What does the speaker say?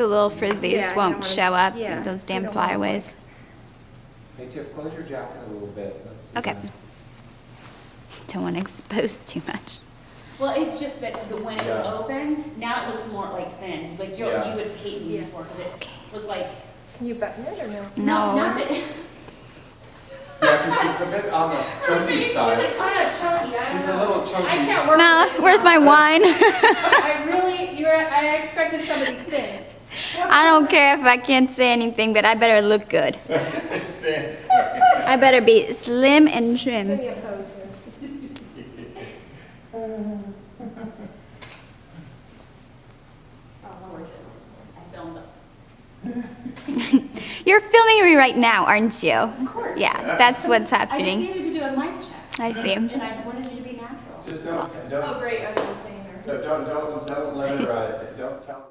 the little frizzies Yeah, you don't won't wanna- show up, yeah, those you damn don't wanna flyaways. Hey Tiff, close your jacket a little bit. Let's see Okay. that. Don't want to expose too much. Well, it's just that when it was Yeah. open, now it looks more like thin. Like Yeah. you would hate me Yeah. before because it looked like. Can you button it or no? No. Not that. Yeah, because she's a bit on the chunky She's side. like kind of chunky. I don't She's a know. little chunky. I can't work No, with this where's my now. wine? I really, I expected somebody thin. I don't care if I can't say anything, but I better look good. I better be slim and Give trim. me a pose here. Oh, gorgeous. I filmed it. You're filming me right now, aren't you? Of course. Yeah, that's what's I just happening. needed to do a mic check. I see. And I wanted it to be natural. Just Oh, don't, great. I was going to say her. don't let her, don't tell